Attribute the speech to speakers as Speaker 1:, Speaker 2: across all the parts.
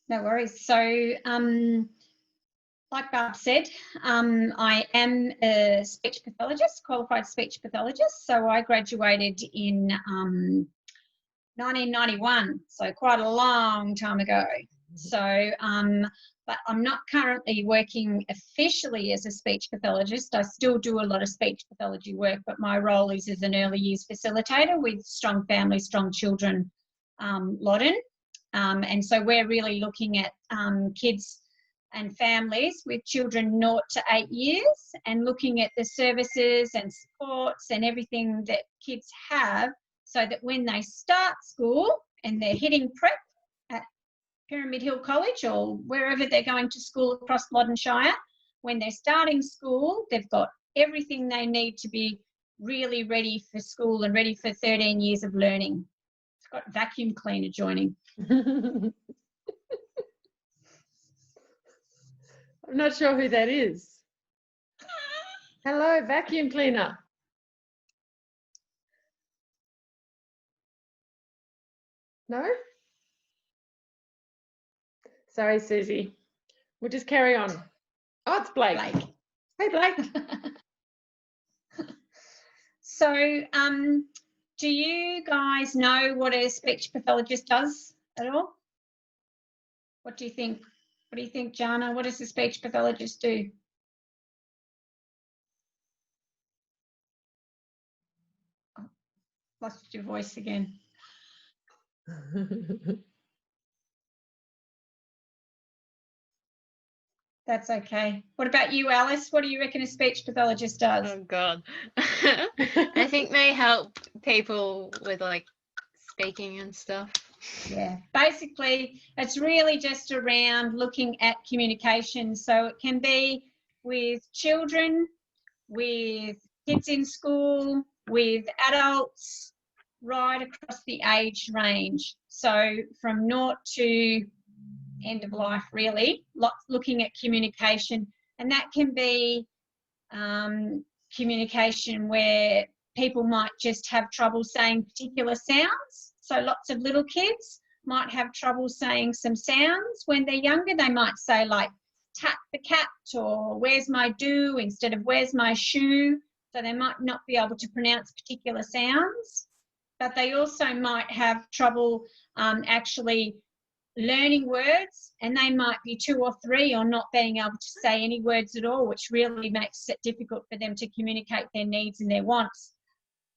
Speaker 1: No worries. So, like Barb said, I am a speech pathologist, qualified speech pathologist. So I graduated in 1991, so quite a long time ago. So, but I'm not currently working officially as a speech pathologist. I still do a lot of speech pathology work, but my role is as an early years facilitator with Strong Families, Strong Children, Loddon. And so we're really looking at kids and families with children 0 to 8 years and looking at the services and supports and everything that kids have, so that when they start school and they're hitting prep at Pyramid Hill College or wherever they're going to school across Loddon Shire, when they're starting school, they've got everything they need to be really ready for school and ready for 13 years of learning. It's got vacuum cleaner joining.
Speaker 2: I'm not sure who that is. Hello, vacuum cleaner. No? Sorry, Susie. We'll just carry on. Oh, it's Blake. Hey, Blake.
Speaker 1: So, do you guys know what a speech pathologist does at all? What do you think? What do you think, Jana? What does a speech pathologist do? Oh, lost your voice again. That's okay. What about you, Alice? What do you reckon a speech pathologist does?
Speaker 3: Oh, God. I think they help people with, like, speaking and stuff.
Speaker 1: Yeah, basically, it's really just around looking at communication. So it can be with children, with kids in school, with adults, right across the age range. So from 0 to end of life, really, looking at communication. And that can be communication where people might just have trouble saying particular sounds. So lots of little kids might have trouble saying some sounds. When they're younger, they might say like, tap the cat, or where's my do instead of where's my shoe. So they might not be able to pronounce particular sounds. But they also might have trouble actually learning words, and they might be 2 or 3 or not being able to say any words at all, which really makes it difficult for them to communicate their needs and their wants.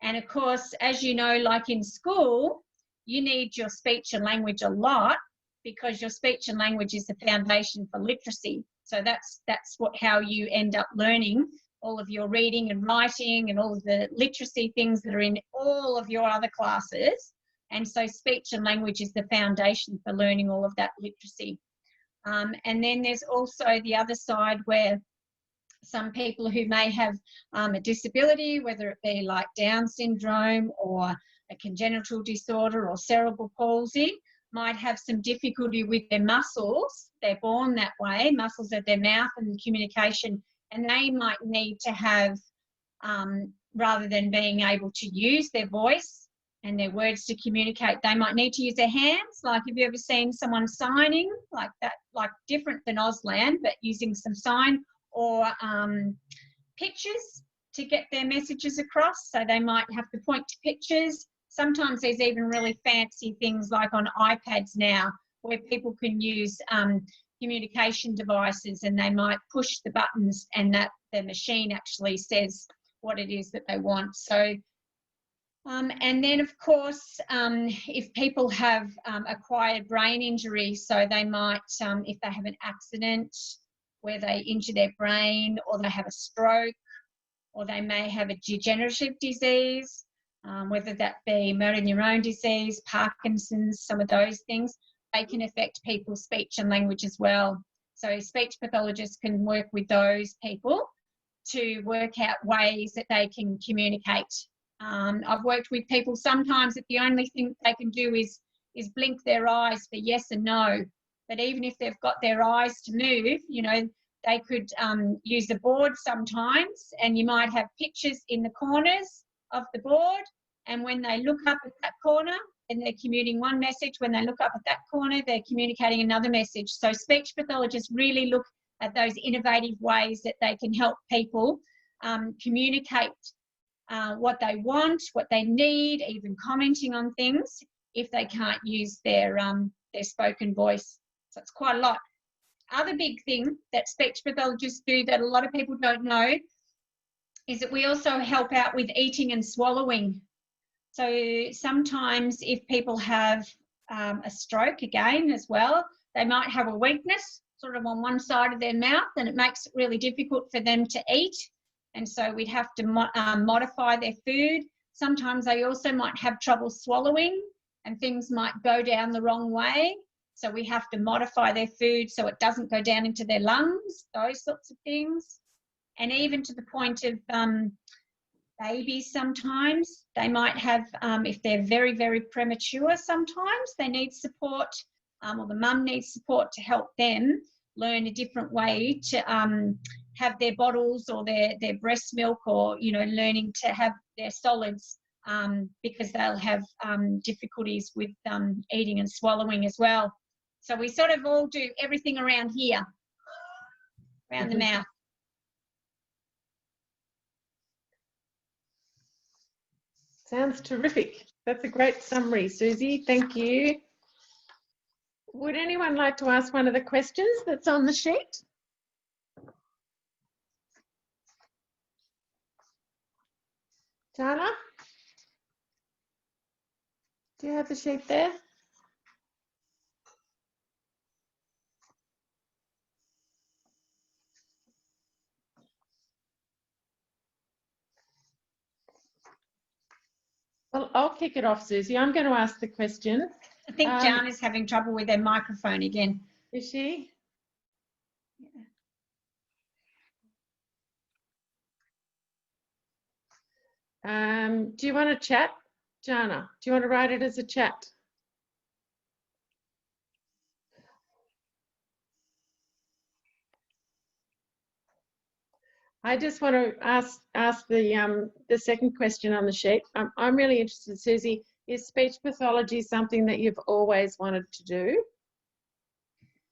Speaker 1: And of course, as you know, like in school, you need your speech and language a lot, because your speech and language is the foundation for literacy. So that's how you end up learning all of your reading and writing and all of the literacy things that are in all of your other classes. And so speech and language is the foundation for learning all of that literacy. And then there's also the other side where some people who may have a disability, whether it be like Down syndrome or a congenital disorder or cerebral palsy, might have some difficulty with their muscles. They're born that way, muscles of their mouth and communication, and they might need to have, rather than being able to use their voice and their words to communicate, they might need to use their hands. Like, have you ever seen someone signing like that, like different than Auslan, but using some sign, or pictures to get their messages across? So they might have to point to pictures. Sometimes there's even really fancy things like on iPads now where people can use communication devices, and they might push the buttons and that the machine actually says what it is that they want. So, and then of course, if people have acquired brain injury, so they might, if they have an accident where they injure their brain, or they have a stroke, or they may have a degenerative disease, whether that be motor neurone disease, Parkinson's, some of those things, they can affect people's speech and language as well. So speech pathologists can work with those people to work out ways that they can communicate. I've worked with people sometimes that the only thing they can do is blink their eyes for yes and no. But even if they've got their eyes to move, you know, they could use a board sometimes, and you might have pictures in the corners of the board, and when they look up at that corner, and they're communicating one message. When they look up at that corner, they're communicating another message. So speech pathologists really look at those innovative ways that they can help people communicate what they want, what they need, even commenting on things if they can't use their spoken voice. So it's quite a lot. Other big thing that speech pathologists do that a lot of people don't know is that we also help out with eating and swallowing. So sometimes if people have a stroke again as well, they might have a weakness sort of on one side of their mouth, and it makes it really difficult for them to eat. And so we'd have to modify their food. Sometimes they also might have trouble swallowing and things might go down the wrong way. So we have to modify their food so it doesn't go down into their lungs, those sorts of things. And even to the point of babies sometimes, they might have, if they're very, very premature sometimes, they need support, or the mum needs support to help them learn a different way to have their bottles or their breast milk, or, you know, learning to have their solids, because they'll have difficulties with eating and swallowing as well. So we sort of all do everything around here, around the mouth.
Speaker 2: Sounds terrific. That's a great summary, Susie. Thank you. Would anyone like to ask one of the questions that's on the sheet? Jana? Do you have the sheet there? Well, I'll kick it off, Susie. I'm going to ask the question.
Speaker 1: I think Jan is having trouble with her microphone again.
Speaker 2: Is she? Do you want to chat, Jana? Do you want to write it as a chat? I just want to ask the second question on the sheet. I'm really interested, Susie. Is speech pathology something that you've always wanted to do?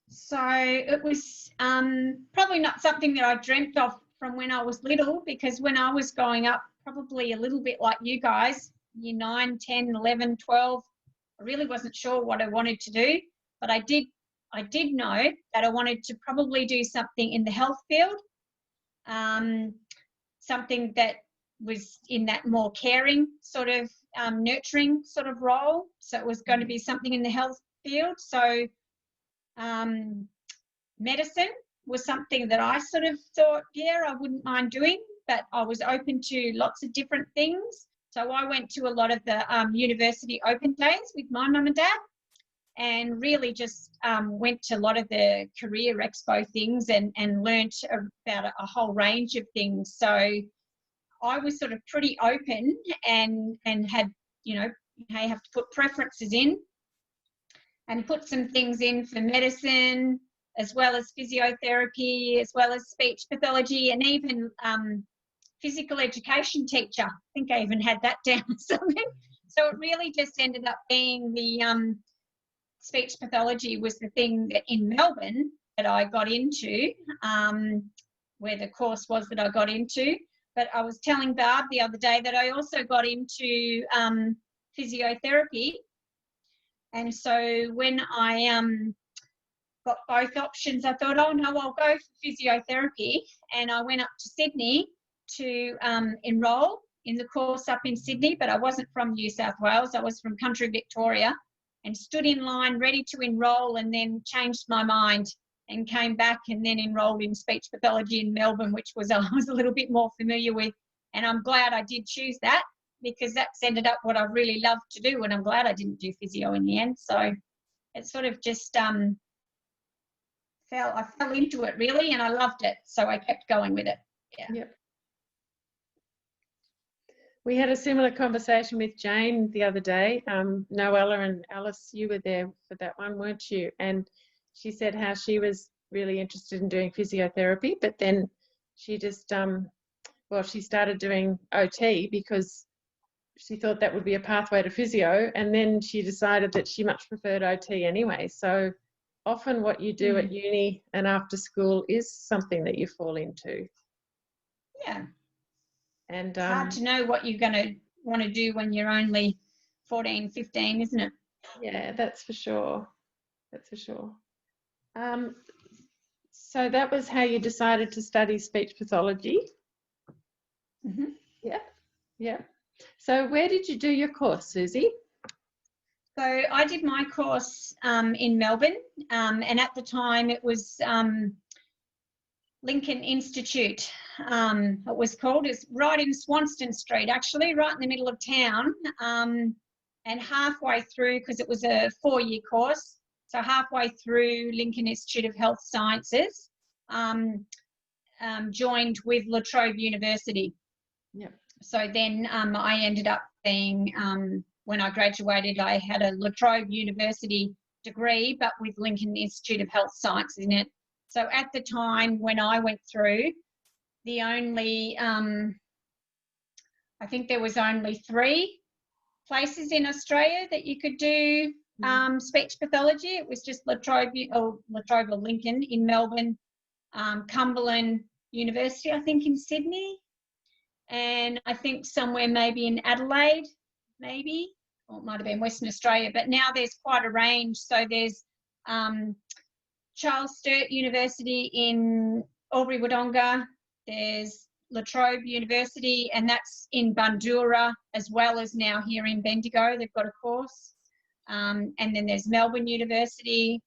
Speaker 1: So it was probably not something that I dreamt of from when I was little, because when I was growing up, probably a little bit like you guys, year 9, 10, 11, 12, I really wasn't sure what I wanted to do, but I did know that I wanted to probably do something in the health field, something that was in that more caring sort of nurturing sort of role. So it was going to be something in the health field. So medicine was something that I sort of thought, yeah, I wouldn't mind doing, but I was open to lots of different things. So I went to a lot of the university open days with my mum and dad, and really just went to a lot of the career expo things and learnt about a whole range of things. So I was sort of pretty open and had, you know, you have to put preferences in and put some things in for medicine, as well as physiotherapy, as well as speech pathology, and even physical education teacher. I think I even had that down or something. So it really just ended up being the speech pathology was the thing that in Melbourne that I got into, where the course was that I got into. But I was telling Barb the other day that I also got into physiotherapy. And so when I got both options, I thought, oh no, I'll go for physiotherapy. And I went up to Sydney to enrol in the course up in Sydney, but I wasn't from New South Wales. I was from country Victoria, and stood in line ready to enrol, and then changed my mind and came back and then enrolled in speech pathology in Melbourne, which was I was a little bit more familiar with. And I'm glad I did choose that, because that's ended up what I really love to do, and I'm glad I didn't do physio in the end. So it sort of just I fell into it really, and I loved it, so I kept going with it. Yeah.
Speaker 2: Yep. We had a similar conversation with Jane the other day. Noella and Alice, you were there for that one, weren't you? And she said how she was really interested in doing physiotherapy, but then she just, well, she started doing OT because she thought that would be a pathway to physio, and then she decided that she much preferred OT anyway. So often what you do at uni and after school is something that you fall into.
Speaker 1: Yeah.
Speaker 2: And
Speaker 1: It's hard to know what you're going to want to do when you're only 14, 15, isn't it?
Speaker 2: yeah, that's for sure. That's for sure. So that was how you decided to study speech pathology?
Speaker 1: Mm-hmm.
Speaker 2: Yeah, yeah. So where did you do your course, Susie?
Speaker 1: So I did my course in Melbourne, and at the time it was Lincoln Institute. It was called. It's right in Swanston Street, actually, right in the middle of town. And halfway through, because it was a 4-year course, so halfway through Lincoln Institute of Health Sciences, joined with La Trobe University.
Speaker 2: Yep.
Speaker 1: So then I ended up being, when I graduated, I had a La Trobe University degree, but with Lincoln Institute of Health Sciences in it. So at the time when I went through, the only, I think there was only 3 places in Australia that you could do speech pathology. It was just La Trobe or Lincoln in Melbourne, Cumberland University, I think in Sydney, and I think somewhere maybe in Adelaide, maybe, or it might have been Western Australia, but now there's quite a range. So there's Charles Sturt University in Albury-Wodonga, there's La Trobe University, and that's in Bundoora, as well as now here in Bendigo, they've got a course. And then there's Melbourne University,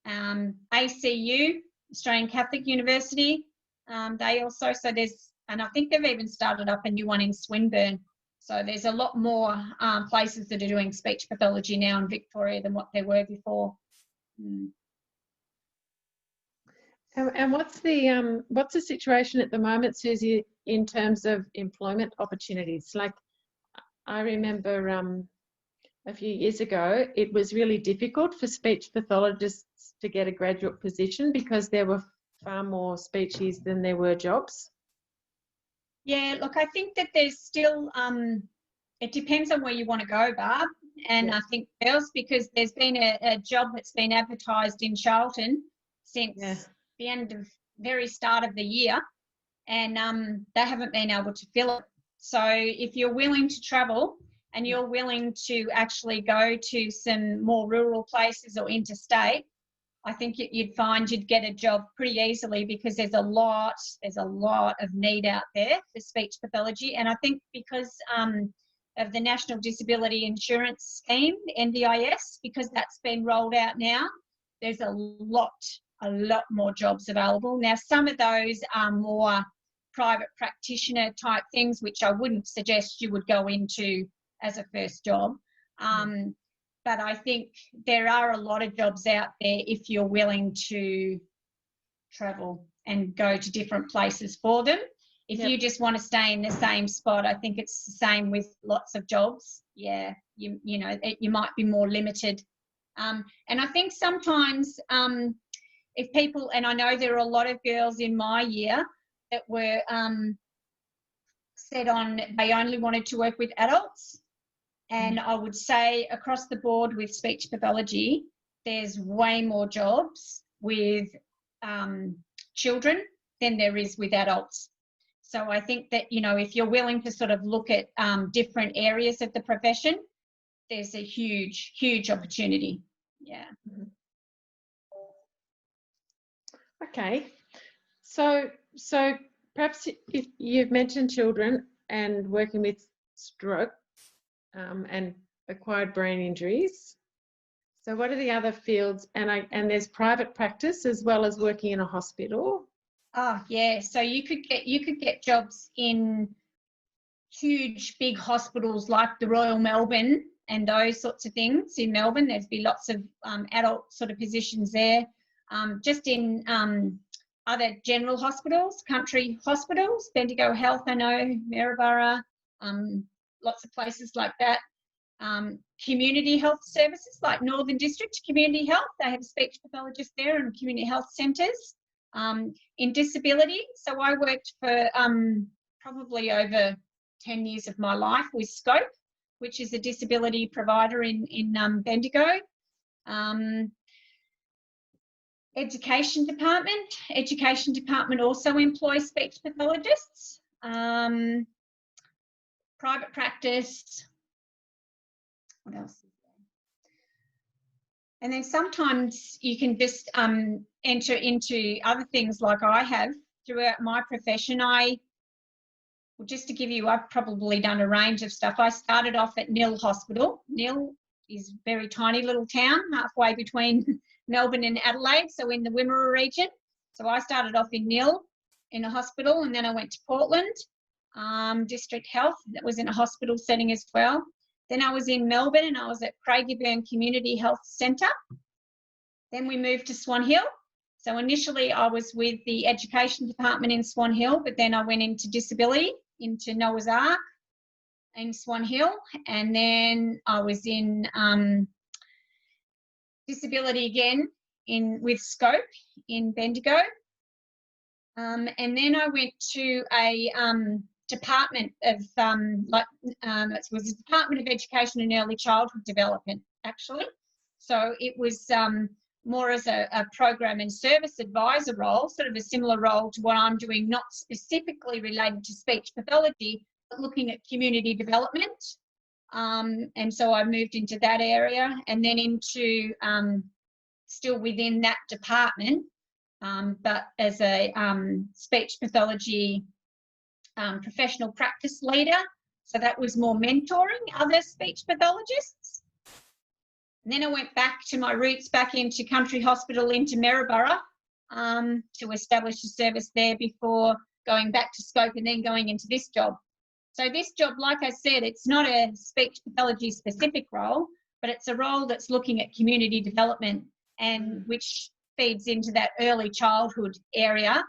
Speaker 1: ACU, Australian Catholic University, they also, so there's, and I think they've even started up a new one in Swinburne. So there's a lot more places that are doing speech pathology now in Victoria than what there were before.
Speaker 2: And what's the situation at the moment, Susie, in terms of employment opportunities? Like, I remember a few years ago, it was really difficult for speech pathologists to get a graduate position because there were far more speechies than there were jobs.
Speaker 1: Yeah, look, I think that there's still, it depends on where you want to go, Barb, and I think girls, because there's been a job that's been advertised in Charlton since the very start of the year, and they haven't been able to fill it. So if you're willing to travel and you're willing to actually go to some more rural places or interstate, I think you'd find you'd get a job pretty easily, because there's a lot of need out there for speech pathology. And I think because of the National Disability Insurance Scheme, the NDIS, because that's been rolled out now, there's a lot more jobs available. Now, some of those are more private practitioner type things, which I wouldn't suggest you would go into as a first job. But I think there are a lot of jobs out there if you're willing to travel and go to different places for them. If you just want to stay in the same spot, I think it's the same with lots of jobs. Yeah, you know, you might be more limited. And I think sometimes if people, and I know there are a lot of girls in my year that were set on, they only wanted to work with adults. And I would say across the board with speech pathology, there's way more jobs with children than there is with adults. So I think that, you know, if you're willing to sort of look at different areas of the profession, there's a huge, huge opportunity. Yeah.
Speaker 2: Okay. So perhaps if you've mentioned children and working with stroke, and acquired brain injuries. So what are the other fields? And there's private practice as well as working in a hospital.
Speaker 1: Oh yeah, so you could get jobs in huge big hospitals like the Royal Melbourne and those sorts of things in Melbourne. There'd be lots of adult sort of positions there. Just in other general hospitals, country hospitals, Bendigo Health, I know, Maryborough, lots of places like that. Community health services like Northern District Community Health, they have a speech pathologist there, and community health centres. In disability, so I worked for probably over 10 years of my life with Scope, which is a disability provider in Bendigo. Education department also employs speech pathologists. Private practice. What else is there? And then sometimes you can just enter into other things like I have throughout my profession. Well, just to give you, I've probably done a range of stuff. I started off at Nil Hospital. Nil is a very tiny little town halfway between Melbourne and Adelaide, so in the Wimmera region. So I started off in Nil in a hospital, and then I went to Portland District Health. That was in a hospital setting as well. Then I was in Melbourne and I was at Craigieburn Community Health Centre. Then we moved to Swan Hill. So initially I was with the education department in Swan Hill, but then I went into disability, into Noah's Ark in Swan Hill. And then I was in disability again with Scope in Bendigo. And then I went to a department of it was the Department of Education and Early Childhood Development, actually. So it was more as a program and service advisor role, sort of a similar role to what I'm doing, not specifically related to speech pathology, but looking at community development. And so I moved into that area, and then into still within that department, but as a speech pathology professional practice leader. So that was more mentoring other speech pathologists. And then I went back to my roots, back into Country Hospital into Maryborough to establish a service there before going back to Scope and then going into this job. So this job, like I said, it's not a speech pathology specific role, but it's a role that's looking at community development, and which feeds into that early childhood area,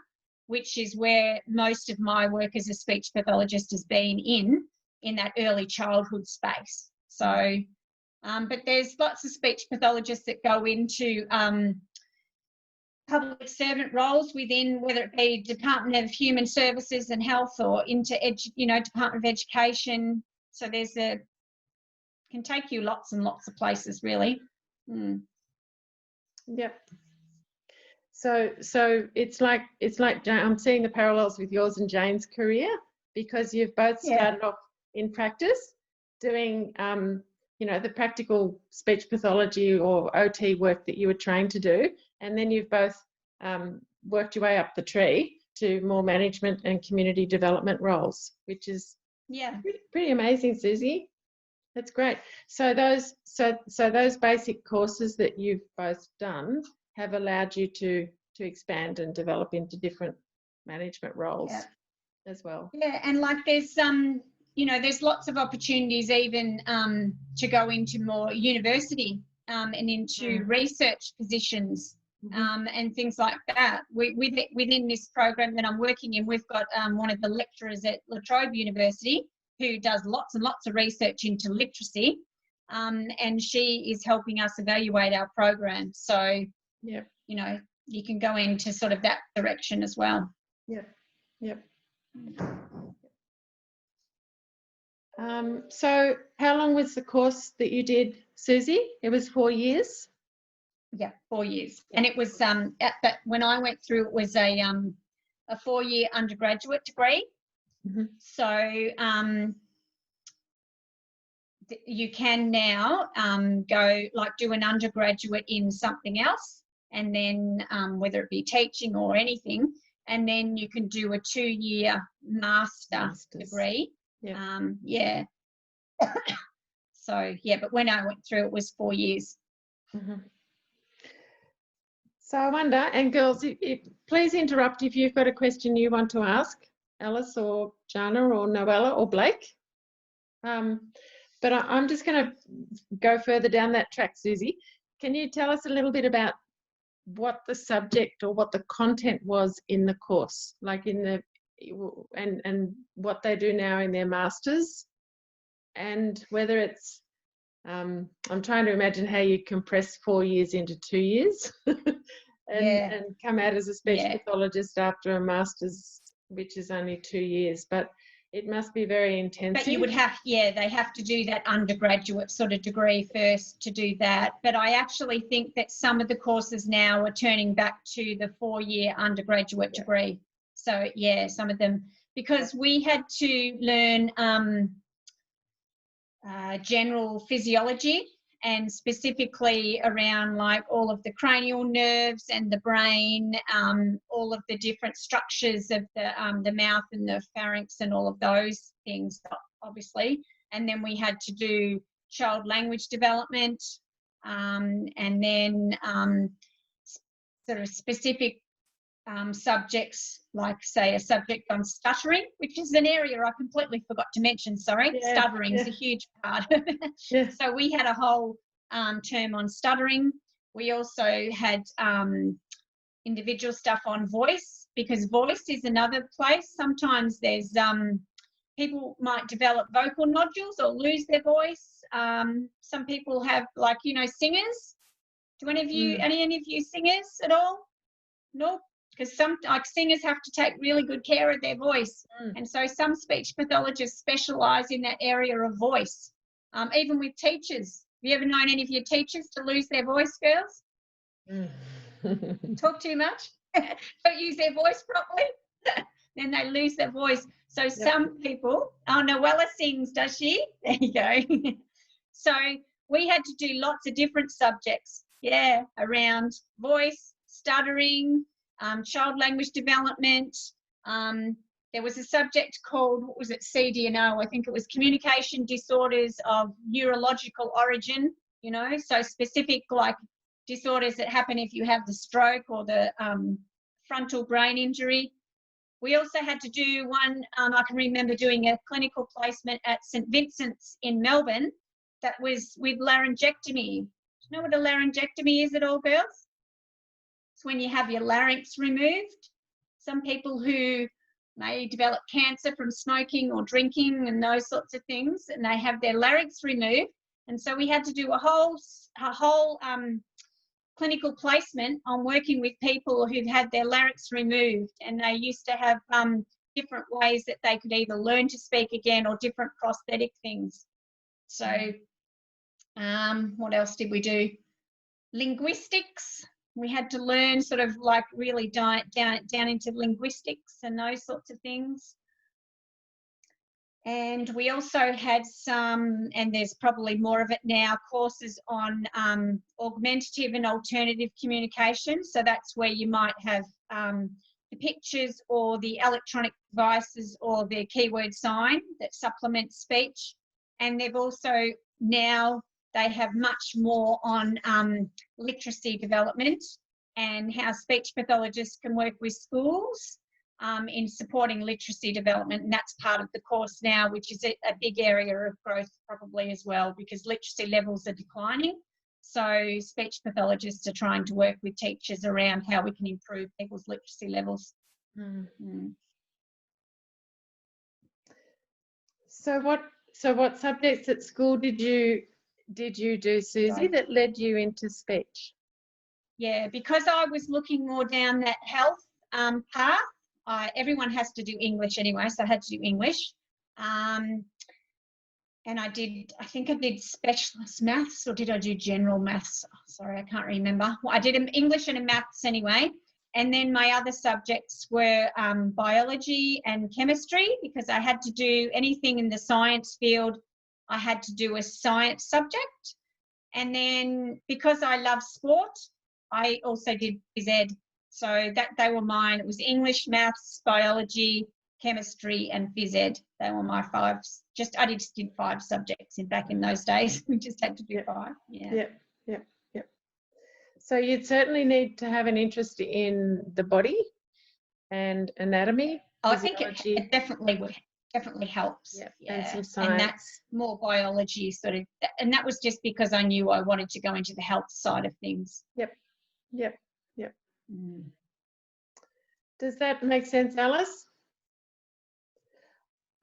Speaker 1: which is where most of my work as a speech pathologist has been in that early childhood space. So, but there's lots of speech pathologists that go into public servant roles within, whether it be Department of Human Services and Health or into Department of Education. So can take you lots and lots of places, really.
Speaker 2: Yep. So it's like I'm seeing the parallels with yours and Jane's career, because you've both started off in practice doing the practical speech pathology or OT work that you were trained to do, and then you've both worked your way up the tree to more management and community development roles, which is pretty amazing, Susie. That's great. So those basic courses that you've both done have allowed you to expand and develop into different management roles as well.
Speaker 1: Yeah, and like there's there's lots of opportunities even to go into more university and into research positions and things like that. Within this program that I'm working in, we've got one of the lecturers at La Trobe University who does lots and lots of research into literacy, and she is helping us evaluate our program. So, you can go into sort of that direction as well.
Speaker 2: Yep. So how long was the course that you did, Susie? It was 4 years?
Speaker 1: Yeah, 4 years. And it was, but when I went through, it was a 4-year undergraduate degree. So you can now go do an undergraduate in something else, and then whether it be teaching or anything, and then you can do a 2-year master's degree. So but when I went through, it was 4 years.
Speaker 2: So I wonder, and girls, please interrupt if you've got a question you want to ask Alice or Jana or Noella or Blake. But I'm just going to go further down that track, Susie. Can you tell us a little bit about what the subject or what the content was in the course, like and what they do now in their masters, and whether it's I'm trying to imagine how you compress 4 years into 2 years and come out as a speech pathologist after a master's, which is only 2 years. But it must be very intensive.
Speaker 1: But you would have, yeah, they have to do that undergraduate sort of degree first to do that. But I actually think that some of the courses now are turning back to the 4-year undergraduate degree. So yeah, some of them, because we had to learn general physiology, and specifically around like all of the cranial nerves and the brain, all of the different structures of the mouth and the pharynx and all of those things, obviously. And then we had to do child language development, and then sort of specific subjects, like say a subject on stuttering, which is an area I completely forgot to mention, sorry. Stuttering is a huge part of it. So we had a whole term on stuttering. We also had individual stuff on voice, because voice is another place. Sometimes there's people might develop vocal nodules or lose their voice. Some people have, like, you know, singers. Do any of you singers at all? No? Because some, like, singers have to take really good care of their voice. And so some speech pathologists specialise in that area of voice. Even with teachers. Have you ever known any of your teachers to lose their voice, girls? Talk too much? Don't use their voice properly? Then they lose their voice. So some people, oh, Noella sings, does she? There you go. So we had to do lots of different subjects, around voice, stuttering, child language development. There was a subject called, what was it, CDNO, I think it was communication disorders of neurological origin, you know, so specific like disorders that happen if you have the stroke or the frontal brain injury. We also had to do one, I can remember doing a clinical placement at St Vincent's in Melbourne that was with laryngectomy. Do you know what a laryngectomy is at all, girls? It's when you have your larynx removed. Some people who may develop cancer from smoking or drinking and those sorts of things, and they have their larynx removed. And so we had to do a whole clinical placement on working with people who've had their larynx removed, and they used to have different ways that they could either learn to speak again or different prosthetic things. So what else did we do? Linguistics. We had to learn sort of like really down into linguistics and those sorts of things. And we also had some, and there's probably more of it now, courses on augmentative and alternative communication. So that's where you might have the pictures or the electronic devices or the keyword sign that supplements speech. And they've also now, they have much more on literacy development and how speech pathologists can work with schools in supporting literacy development. And that's part of the course now, which is a big area of growth probably as well, because literacy levels are declining. So speech pathologists are trying to work with teachers around how we can improve people's literacy levels.
Speaker 2: So what subjects at school did you do, Susie, that led you into speech?
Speaker 1: Yeah, because I was looking more down that health path. Everyone has to do English anyway, so I had to do English. And I think I did specialist maths, or did I do general maths? Oh, sorry, I can't remember. Well, I did English and maths anyway. And then my other subjects were biology and chemistry, because I had to do anything in the science field. I had to do a science subject. And then because I love sport, I also did phys ed. So that they were mine. It was English, maths, biology, chemistry and phys ed. They were my 5. I just did 5 subjects back in those days. We just had to do 5.
Speaker 2: Yep. So you'd certainly need to have an interest in the body and anatomy.
Speaker 1: I think it definitely helps.
Speaker 2: And some science.
Speaker 1: And that's more biology sort of, and that was just because I knew I wanted to go into the health side of things.
Speaker 2: Yep. Does that make sense, Alice?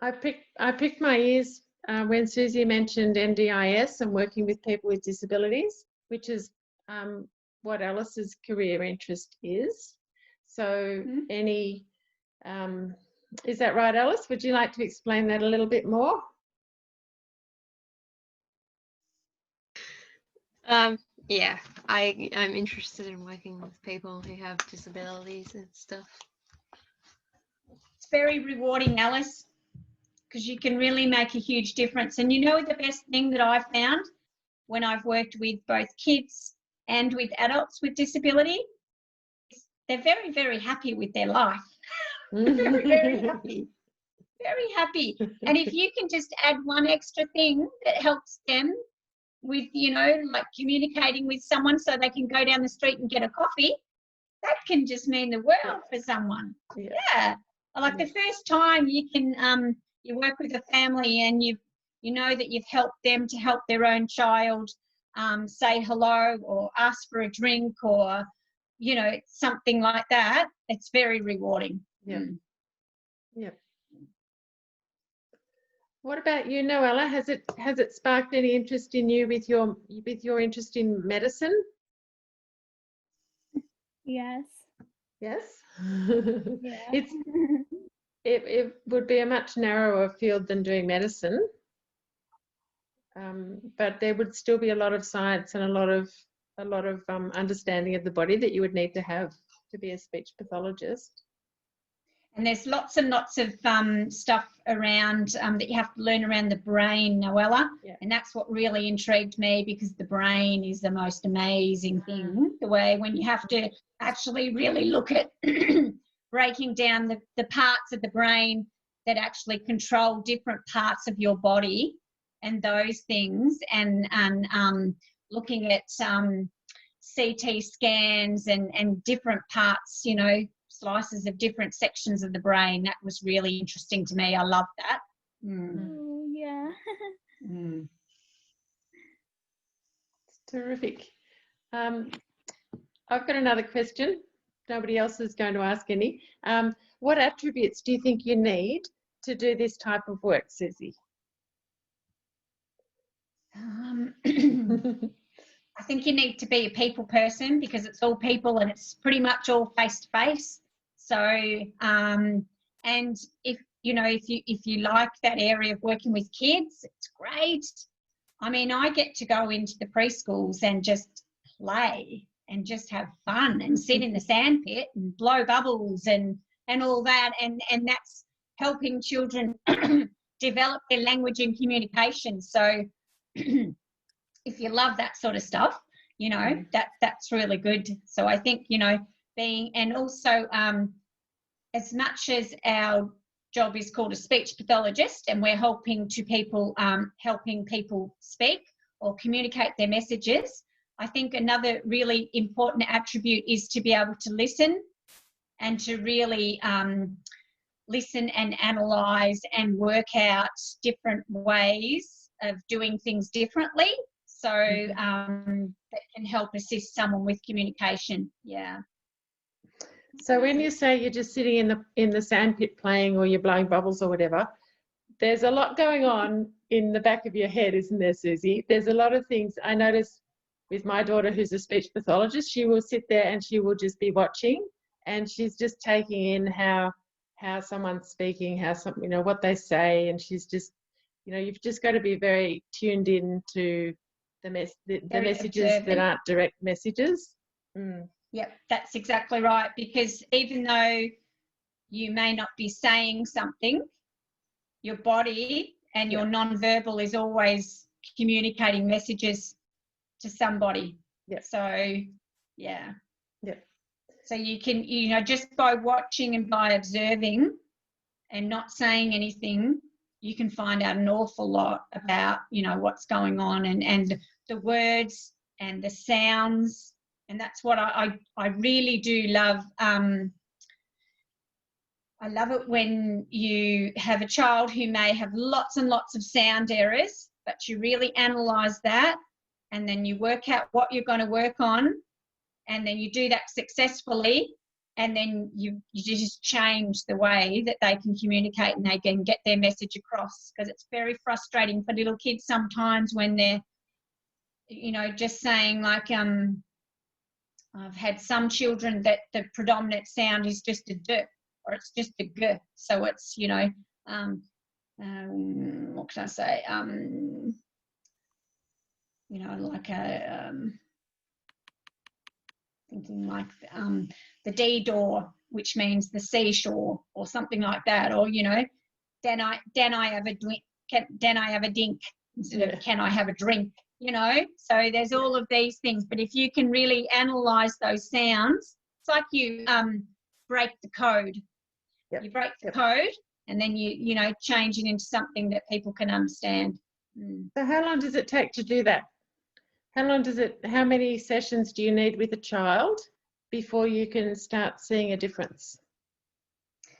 Speaker 2: I picked my ears when Susie mentioned NDIS and working with people with disabilities, which is what Alice's career interest is. So any Is that right, Alice? Would you like to explain that a little bit more?
Speaker 3: Yeah, I'm interested in working with people who have disabilities and stuff.
Speaker 1: It's very rewarding, Alice, because you can really make a huge difference. And you know the best thing that I've found when I've worked with both kids and with adults with disability, they're very, very happy with their life. Very, very happy. Very happy. And if you can just add one extra thing that helps them with, you know, like communicating with someone so they can go down the street and get a coffee, that can just mean the world for someone. Yeah. Like the first time you can you work with a family and you know that you've helped them to help their own child say hello or ask for a drink or, you know, something like that, it's very rewarding.
Speaker 2: Yeah. Yeah. What about you, Noella? Has it sparked any interest in you with your interest in medicine?
Speaker 4: Yes.
Speaker 2: Yes.
Speaker 4: Yeah.
Speaker 2: It would be a much narrower field than doing medicine, but there would still be a lot of science and a lot of understanding of the body that you would need to have to be a speech pathologist.
Speaker 1: And there's lots and lots of stuff around that you have to learn around the brain, Noella.
Speaker 2: Yeah.
Speaker 1: And that's what really intrigued me, because the brain is the most amazing thing. The way when you have to actually really look at breaking down the parts of the brain that actually control different parts of your body and those things, and looking at CT scans and different parts, you know, slices of different sections of the brain. That was really interesting to me. I love that.
Speaker 4: Oh, yeah.
Speaker 2: It's terrific. I've got another question. Nobody else is going to ask any. What attributes do you think you need to do this type of work, Susie?
Speaker 1: I think you need to be a people person, because it's all people and it's pretty much all face to face. So, and if you like that area of working with kids, it's great. I mean, I get to go into the preschools and just play and just have fun and sit in the sandpit and blow bubbles and all that, and that's helping children develop their language and communication. So if you love that sort of stuff, you know, that's really good. So I think, you know, and also as much as our job is called a speech pathologist and we're helping people speak or communicate their messages, I think another really important attribute is to be able to listen, and to really listen and analyse and work out different ways of doing things differently. So that can help assist someone with communication. Yeah.
Speaker 2: So when you say you're just sitting in the sandpit playing, or you're blowing bubbles or whatever, there's a lot going on in the back of your head, isn't there, Susie? There's a lot of things. I notice with my daughter, who's a speech pathologist, she will sit there and she will just be watching, and she's just taking in how someone's speaking, you know, what they say, and she's just, you know, you've just got to be very tuned in to the messages
Speaker 1: observant.
Speaker 2: that aren't direct messages.
Speaker 1: Yep, that's exactly right, because even though you may not be saying something, your body and your non-verbal is always communicating messages to somebody.
Speaker 2: Yep.
Speaker 1: So, yeah.
Speaker 2: Yep.
Speaker 1: So you can, you know, just by watching and by observing and not saying anything, you can find out an awful lot about, you know, what's going on and the words and the sounds. And that's what I really do love. I love it when you have a child who may have lots and lots of sound errors, but you really analyse that, and then you work out what you're going to work on, and then you do that successfully, and then you just change the way that they can communicate and they can get their message across, because it's very frustrating for little kids sometimes when they're, you know, just saying like, I've had some children that the predominant sound is just a d, or it's just a g. So it's, you know, what can I say? You know, like a thinking like the D door, which means the seashore or something like that, or, you know, then I have a drink, then I have a dink instead of can I have a drink, you know. So there's all of these things, but if you can really analyze those sounds, it's like you break the code. You break the code, and then you know, change it into something that people can understand.
Speaker 2: So how long does it take to do that? How many sessions do you need with a child before you can start seeing a difference?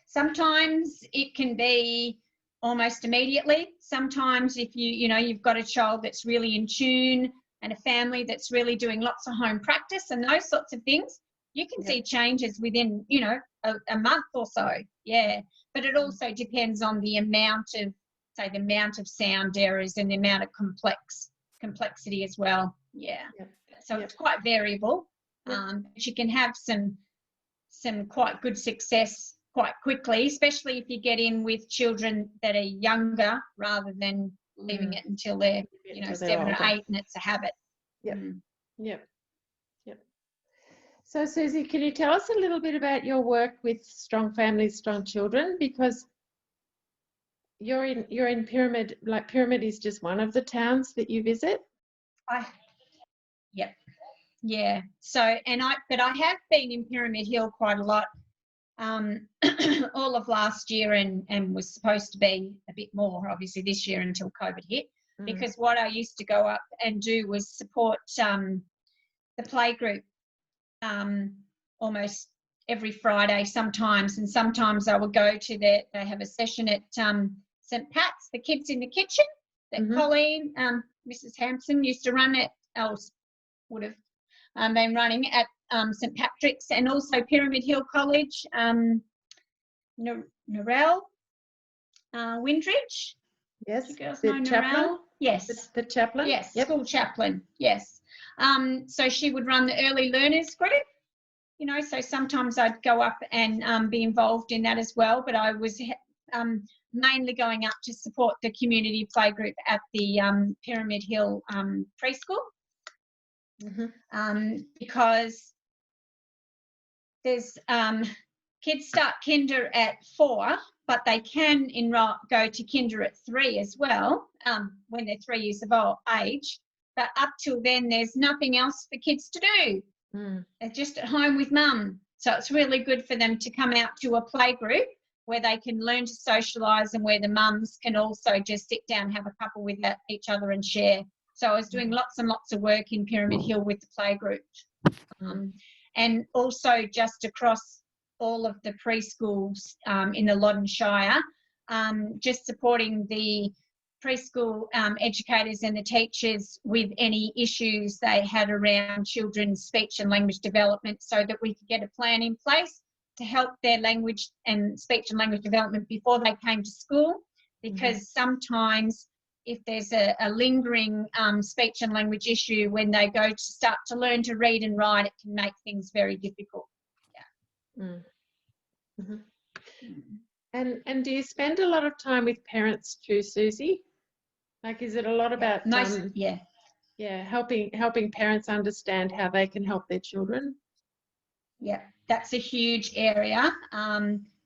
Speaker 1: Sometimes it can be almost immediately. Sometimes if you know, you've got a child that's really in tune and a family that's really doing lots of home practice and those sorts of things, you can see changes within, you know, a month or so. Yeah. But it also depends on the amount of, say, the amount of sound errors and the amount of complexity as well. Yeah. So it's quite variable. But you can have some quite good success quite quickly, especially if you get in with children that are younger rather than leaving it until they're, you know, 7 or 8 and it's a habit.
Speaker 2: Yep. So Susie, can you tell us a little bit about your work with Strong Families, Strong Children? Because you're in Pyramid, like Pyramid is just one of the towns that you visit.
Speaker 1: Yeah. So, but I have been in Pyramid Hill quite a lot, all of last year, and was supposed to be a bit more, obviously, this year until COVID hit. Because what I used to go up and do was support the playgroup almost every Friday sometimes, and sometimes I would go to they have a session at St. Pat's, the Kids in the Kitchen, that Colleen, Mrs. Hampson used to run it, would have been running at St. Patrick's, and also Pyramid Hill College, Narelle, Windridge.
Speaker 2: Yes,
Speaker 1: you girls
Speaker 2: the
Speaker 1: know
Speaker 2: chaplain.
Speaker 1: Narelle? Yes.
Speaker 2: The chaplain?
Speaker 1: Yes, school chaplain, yes. So she would run the early learners group, you know, so sometimes I'd go up and be involved in that as well, but I was mainly going up to support the community playgroup at the Pyramid Hill preschool, because there's kids start kinder at 4, but they can go to kinder at 3 as well, when they're 3 years of age. But up till then, there's nothing else for kids to do. They're just at home with mum. So it's really good for them to come out to a play group where they can learn to socialise, and where the mums can also just sit down, have a couple with each other and share. So I was doing lots and lots of work in Pyramid Hill with the play group. And also just across all of the preschools in the Loddon Shire, just supporting the preschool educators and the teachers with any issues they had around children's speech and language development, so that we could get a plan in place to help their language and speech and language development before they came to school. Because sometimes if there's a lingering speech and language issue when they go to start to learn to read and write, it can make things very difficult.
Speaker 2: And do you spend a lot of time with parents too, Susie? Like, is it a lot about helping parents understand how they can help their children?
Speaker 1: Yeah, that's a huge area,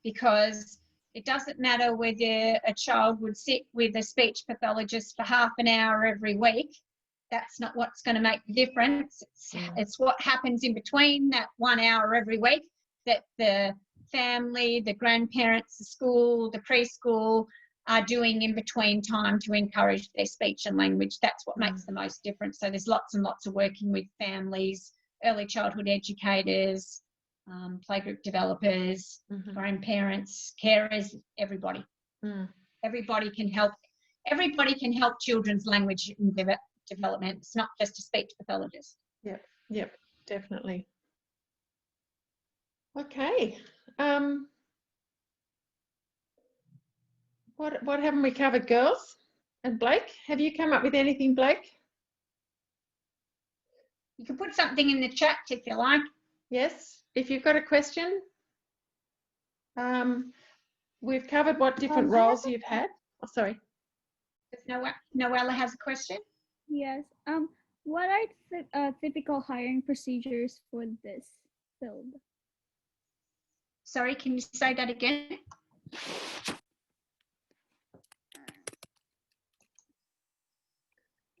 Speaker 1: because it doesn't matter whether a child would sit with a speech pathologist for half an hour every week. That's not what's going to make the difference. It's what happens in between that 1 hour every week that the family, the grandparents, the school, the preschool are doing in between time to encourage their speech and language. That's what makes the most difference. So there's lots and lots of working with families, early childhood educators, playgroup developers, grandparents, carers, everybody. Everybody can help. Everybody can help children's language development. It's not just a speech pathologist.
Speaker 2: Yep, definitely. Okay. What haven't we covered, girls? And Blake, have you come up with anything, Blake?
Speaker 1: You can put something in the chat if you like.
Speaker 2: Yes, if you've got a question. We've covered what different
Speaker 4: I have
Speaker 2: roles you've had. Oh, sorry.
Speaker 1: Noella has a question.
Speaker 4: Yes. What are typical hiring procedures for this field?
Speaker 1: Sorry, can you say that again?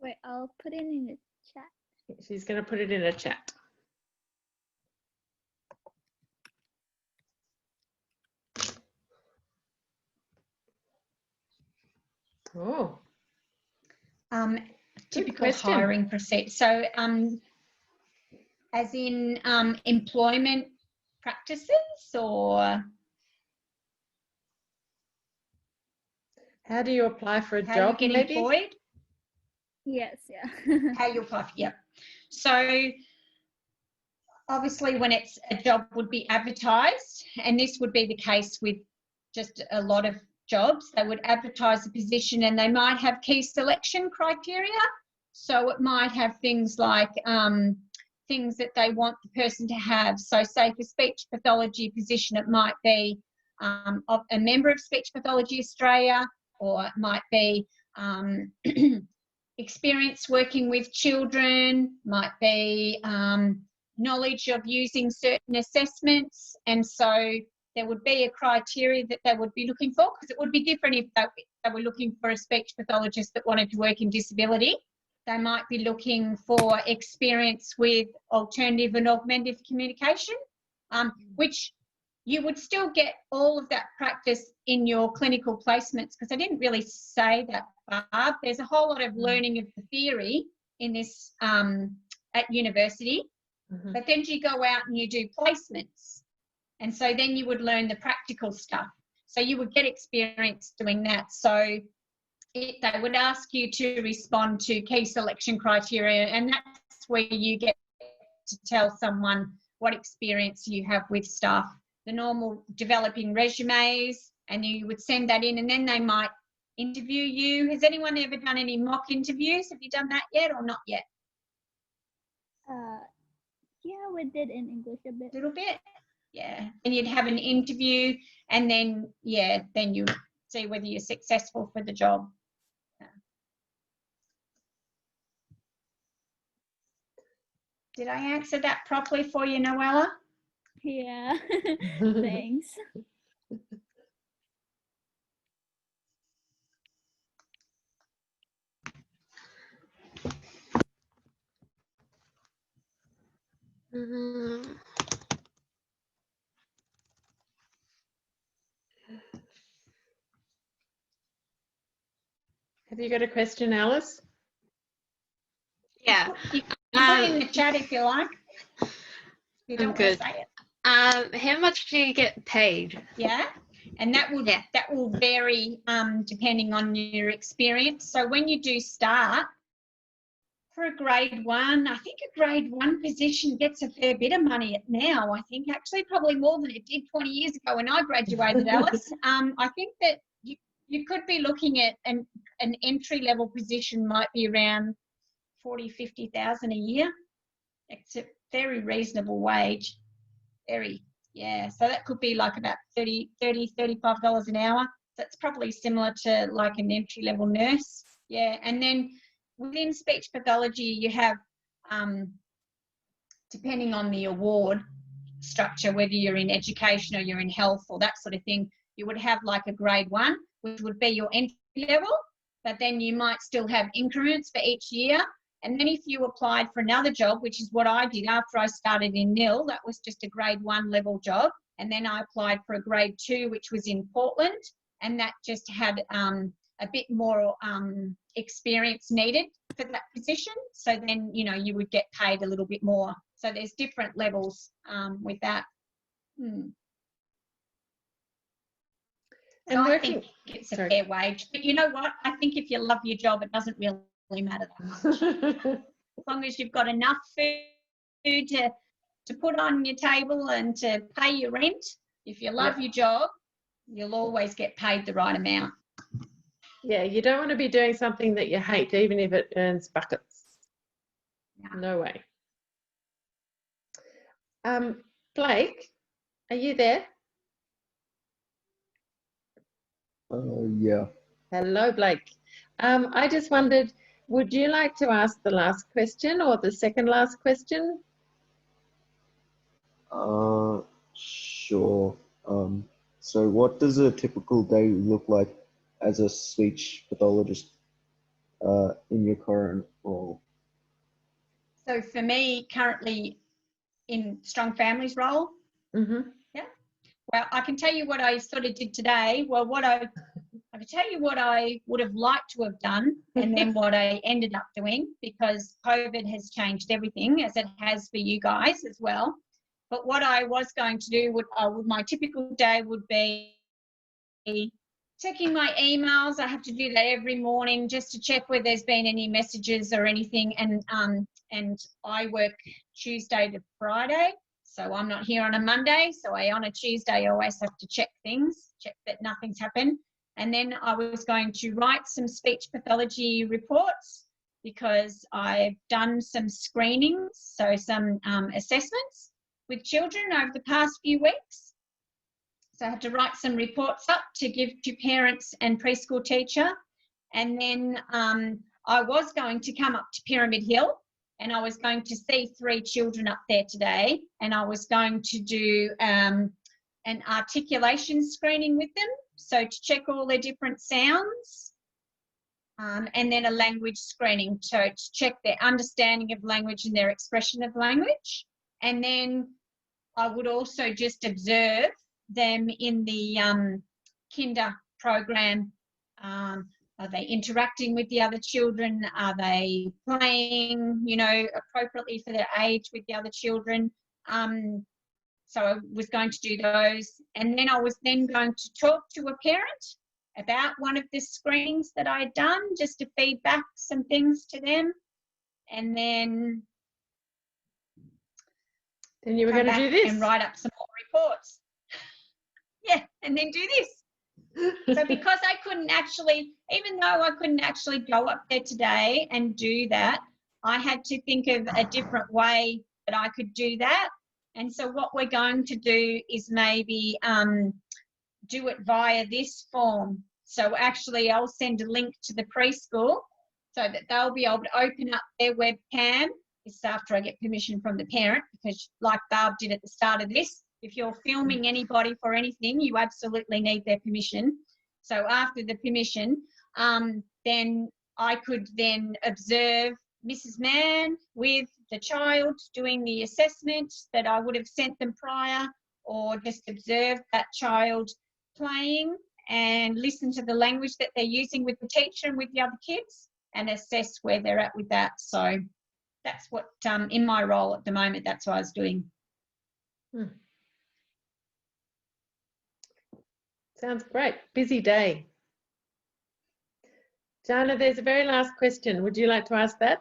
Speaker 4: Wait, I'll put it in the chat.
Speaker 2: She's going to put it in a chat. Oh,
Speaker 1: Typical
Speaker 2: question.
Speaker 1: hiring procedure. So, as in employment practices, or
Speaker 2: how do you apply for a
Speaker 1: how
Speaker 2: job?
Speaker 1: you get
Speaker 2: maybe?
Speaker 1: employed?
Speaker 4: Yes, yeah.
Speaker 1: How you apply? Yep. So, obviously, when it's a job would be advertised, and this would be the case with just a lot of jobs. They would advertise a position, and they might have key selection criteria. So it might have things like things that they want the person to have. So say for speech pathology position, it might be of a member of Speech Pathology Australia, or it might be experience working with children, might be knowledge of using certain assessments. And so there would be a criteria that they would be looking for, because it would be different if they were looking for a speech pathologist that wanted to work in disability. They might be looking for experience with alternative and augmentative communication, which you would still get all of that practice in your clinical placements, because I didn't really say that, Barb. There's a whole lot of learning of the theory in this at university, but then you go out and you do placements. And so then you would learn the practical stuff. So you would get experience doing that. So they would ask you to respond to key selection criteria, and that's where you get to tell someone what experience you have with staff. The normal developing resumes, and you would send that in, and then they might interview you. Has anyone ever done any mock interviews? Have you done that yet or not yet?
Speaker 4: Yeah, we did in English a bit.
Speaker 1: A little bit? Yeah. And you'd have an interview, and then, yeah, then you see whether you're successful for the job. Did I answer that properly for you, Noella?
Speaker 4: Yeah, thanks.
Speaker 2: Have you got a question, Alice?
Speaker 3: Yeah.
Speaker 1: You can put it in the chat if you like. If you don't want to
Speaker 3: good.
Speaker 1: say it.
Speaker 3: How much do you get paid?
Speaker 1: Yeah, and that will vary depending on your experience. So when you do start for a grade 1, I think a grade 1 position gets a fair bit of money now. I think actually probably more than it did 20 years ago when I graduated, Alice. I think that you could be looking at an entry level position might be around 40,000-50,000 a year. It's a very reasonable wage. Very, yeah. So that could be like about $35 an hour. That's probably similar to like an entry level nurse. Yeah. And then within speech pathology, you have, depending on the award structure, whether you're in education or you're in health or that sort of thing, you would have like a grade 1, which would be your entry level, but then you might still have increments for each year. And then if you applied for another job, which is what I did after I started in NIL, that was just a grade 1 level job. And then I applied for a grade 2, which was in Portland, and that just had a bit more experience needed for that position. So then, you know, you would get paid a little bit more. So there's different levels with that. So I think it's a fair wage. But you know what? I think if you love your job, it doesn't really matter that much. As long as you've got enough food to put on your table and to pay your rent, if you love your job, you'll always get paid the right amount.
Speaker 2: Yeah, you don't want to be doing something that you hate, even if it earns buckets. No way. Blake, are you there?
Speaker 5: Yeah.
Speaker 2: Hello, Blake. I just wondered, would you like to ask the last question or the second last question?
Speaker 5: Sure. So what does a typical day look like as a speech pathologist in your current role?
Speaker 1: So for me, currently in Strong Families role,
Speaker 2: Mm-hmm.
Speaker 1: well, I can tell you what I sort of did today. Well, I can tell you what I would have liked to have done and then what I ended up doing, because COVID has changed everything, as it has for you guys as well. But what I was going to do, my typical day would be checking my emails. I have to do that every morning just to check whether there's been any messages or anything. And I work Tuesday to Friday, so I'm not here on a Monday. So on a Tuesday, I always have to check things, check that nothing's happened. And then I was going to write some speech pathology reports, because I've done some screenings, so some assessments with children over the past few weeks. So I had to write some reports up to give to parents and preschool teacher. And then I was going to come up to Pyramid Hill, and I was going to see 3 children up there today, and I was going to do an articulation screening with them, so to check all their different sounds, and then a language screening, so to check their understanding of language and their expression of language. And then I would also just observe them in the kinder program. Are they interacting with the other children? Are they playing, appropriately for their age with the other children? So I was going to do those. And then I was then going to talk to a parent about one of the screenings that I had done, just to feed back some things to them. And then
Speaker 2: you were going to do this
Speaker 1: and write up some more reports. Yeah, and then do this. So because I couldn't actually, even though I couldn't actually go up there today and do that, I had to think of a different way that I could do that. And so what we're going to do is maybe do it via this form. So actually I'll send a link to the preschool so that they'll be able to open up their webcam. This after I get permission from the parent, because like Barb did at the start of this, if you're filming anybody for anything, you absolutely need their permission. So after the permission, then I could then observe Mrs. Mann with the child doing the assessment that I would have sent them prior, or just observe that child playing and listen to the language that they're using with the teacher and with the other kids, and assess where they're at with that. So that's what, in my role at the moment, that's what I was doing.
Speaker 2: Sounds great. Busy day. Jana, there's a very last question. Would you like to ask that?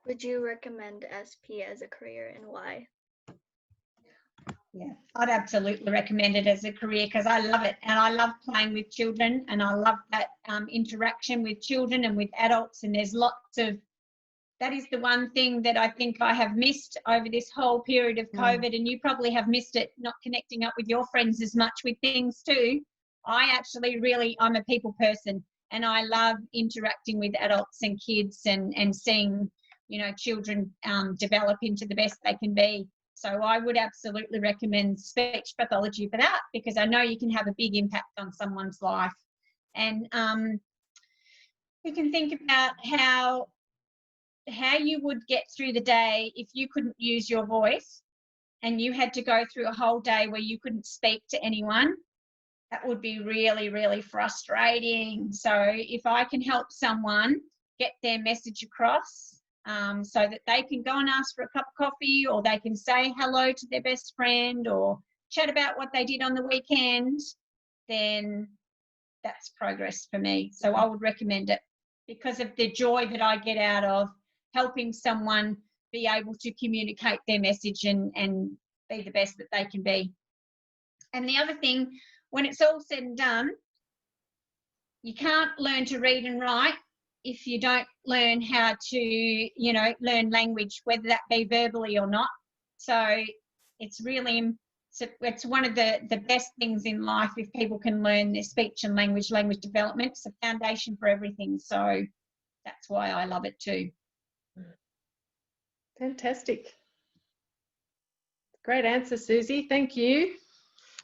Speaker 6: Would you recommend SP as a career, and why?
Speaker 1: Yeah, I'd absolutely recommend it as a career, because I love it, and I love playing with children, and I love that interaction with children and with adults. And there's lots of, that is the one thing that I think I have missed over this whole period of COVID, and you probably have missed it, not connecting up with your friends as much with things too. I'm a people person, and I love interacting with adults and kids, and seeing, children develop into the best they can be. So I would absolutely recommend speech pathology for that, because I know you can have a big impact on someone's life. And you can think about how you would get through the day if you couldn't use your voice and you had to go through a whole day where you couldn't speak to anyone. That would be really, really frustrating. So if I can help someone get their message across, so that they can go and ask for a cup of coffee, or they can say hello to their best friend, or chat about what they did on the weekend, then that's progress for me. So I would recommend it, because of the joy that I get out of helping someone be able to communicate their message and be the best that they can be. And the other thing, when it's all said and done, you can't learn to read and write if you don't learn how to, you know, learn language, whether that be verbally or not. So it's really, it's one of the best things in life if people can learn their speech and language development. It's a foundation for everything. So that's why I love it too.
Speaker 2: Fantastic. Great answer, Susie. Thank you.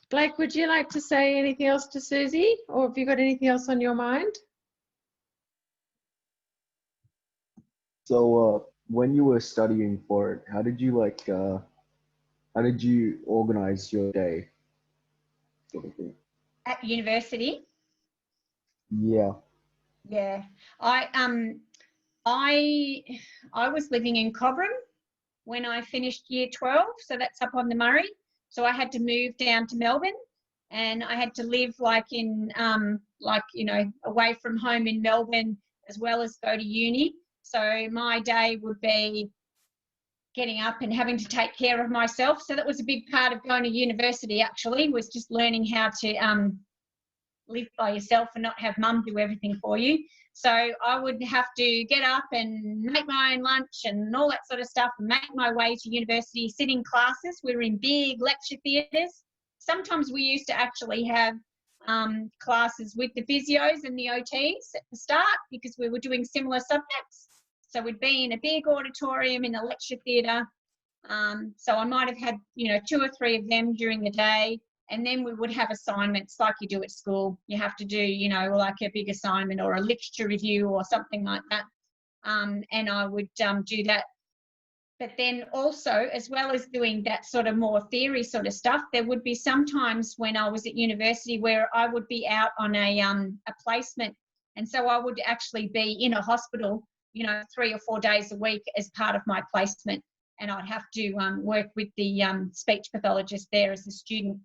Speaker 2: Blake, would you like to say anything else to Susie, or have you got anything else on your mind?
Speaker 5: So, when you were studying for it, how did you organize your day? Sort of thing.
Speaker 1: At university,
Speaker 5: Yeah.
Speaker 1: yeah, I was living in Cobram when I finished year 12, so that's up on the Murray. So I had to move down to Melbourne, and I had to live like in like, you know, away from home in Melbourne as well as go to uni. So my day would be getting up and having to take care of myself. So that was a big part of going to university, actually, was just learning how to live by yourself and not have mum do everything for you. So I would have to get up and make my own lunch and all that sort of stuff and make my way to university, sit in classes. We were in big lecture theatres. Sometimes we used to actually have classes with the physios and the OTs at the start because we were doing similar subjects. So we'd be in a big auditorium in a lecture theatre. So I might have had, you know, 2 or 3 of them during the day. And then we would have assignments like you do at school. You have to do, you know, like a big assignment or a literature review or something like that. And I would do that. But then also, as well as doing that sort of more theory sort of stuff, there would be sometimes when I was at university where I would be out on a placement. And so I would actually be in a hospital, you know, 3 or 4 days a week as part of my placement. And I'd have to work with the speech pathologist there as a student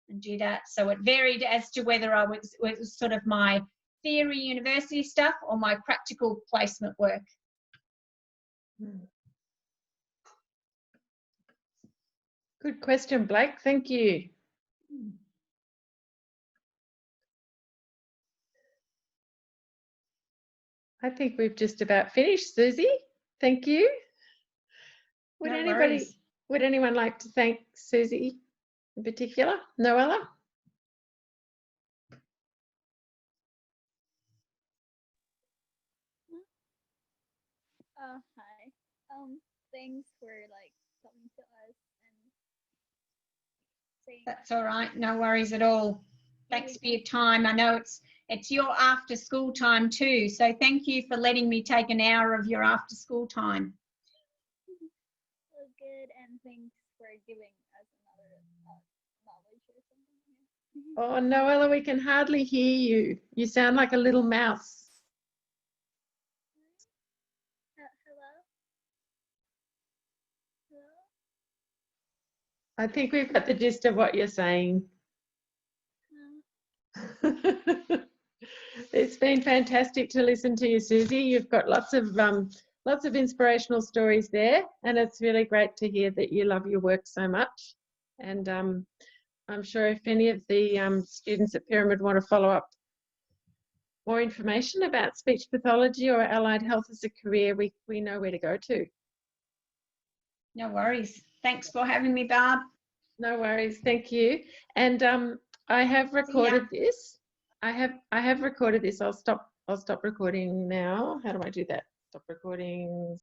Speaker 1: and do that. So it varied as to whether I was sort of my theory university stuff or my practical placement work.
Speaker 2: Good question, Blake. Thank you. I think we've just about finished, Susie. Thank you. Would
Speaker 1: No worries.
Speaker 2: would anyone like to thank Susie in particular? Noella?
Speaker 4: Hi. Thanks for like coming to us and saying.
Speaker 1: That's all right. No worries at all. Thanks for your time. I know it's your after school time too. So thank you for letting me take an hour of your after school time.
Speaker 4: So good, and thanks for giving us another knowledge or something.
Speaker 2: Oh, Noella, we can hardly hear you. You sound like a little mouse.
Speaker 4: Hello?
Speaker 2: I think we've got the gist of what you're saying. It's been fantastic to listen to you, Susie. You've got lots of inspirational stories there, and it's really great to hear that you love your work so much. And I'm sure if any of the students at Pyramid want to follow up more information about speech pathology or allied health as a career, we know where to go to.
Speaker 1: No worries. Thanks for having me, Barb.
Speaker 2: No worries. Thank you. And I have recorded this. I have recorded this. I'll stop recording now. How do I do that? Stop recording.